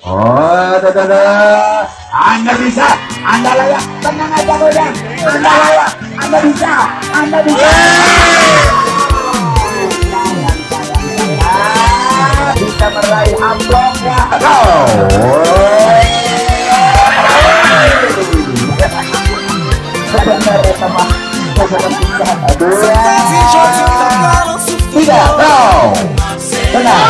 Oh, Anda bisa, Anda layak, tenang aja Godang, Anda layak, Anda bisa, Anda bisa. Bisa meraih amplopnya. Sebenarnya sama. Tiga, go. Tenang.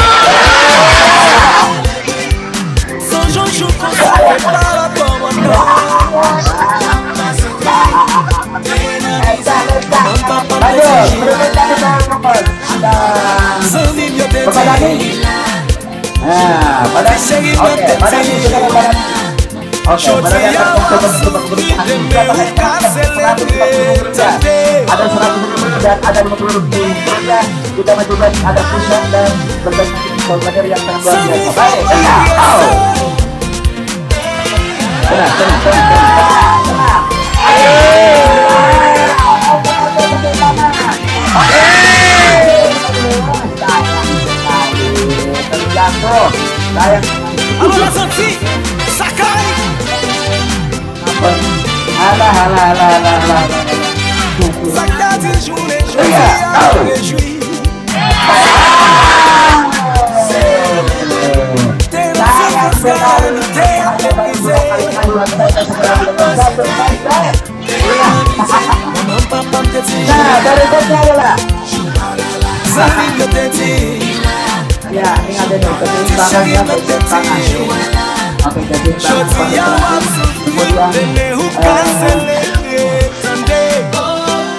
Ada 100 dan ada 50 rupiah. Kita mencoba ada push-up dan berbagai materi yang sangat luar biasa. Baik, tenang. Terjatuh. Allora Santi, Sakai. Saccati giure, ya, ini ada nih keseimbangannya, keseimbangan. Oke, jadi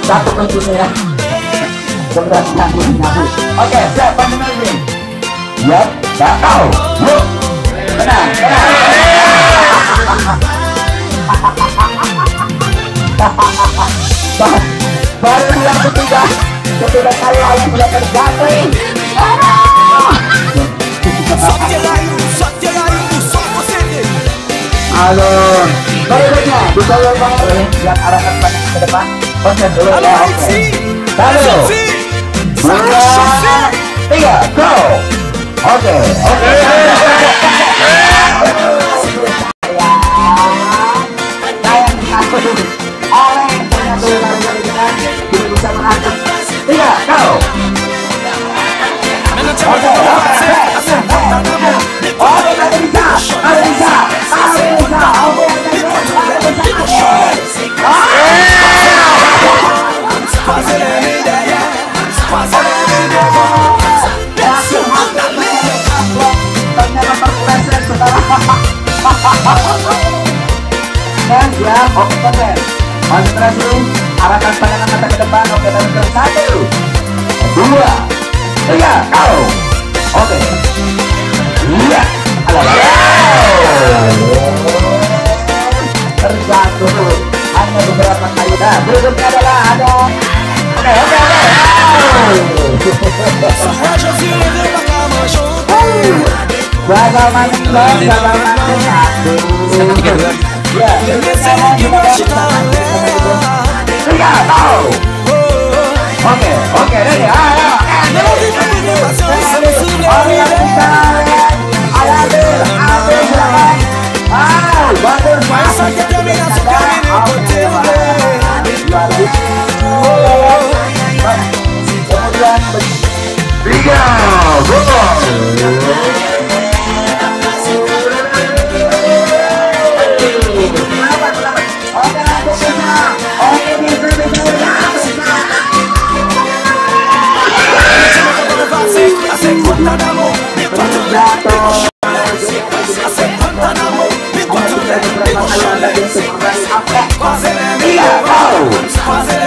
satu kuncinya ya. Keberhasilan nyambung. Oke, siap panjenengan ini. Ya, bakal. Yuk. Tenang. Baru yang ketiga kali yang sudah terjadi. Halo, berikutnya bisa banget yang arahkan pandang ke depan. Konsen dulu ya. Satu, dua, tiga, go. Oke. Oleh bisa mengatur. Tiga, go. Konsentrasi, arahkan pandangan mata ke depan. Oke, dan satu, dua, tiga, go. Oke. Iya. Terjatuh. Hanya beberapa kali. Nah, berikutnya adalah ada. Oke. Gagal maning dong, gagal maning. Ya. Tiga, go. Oke, ready. Ayo. Quase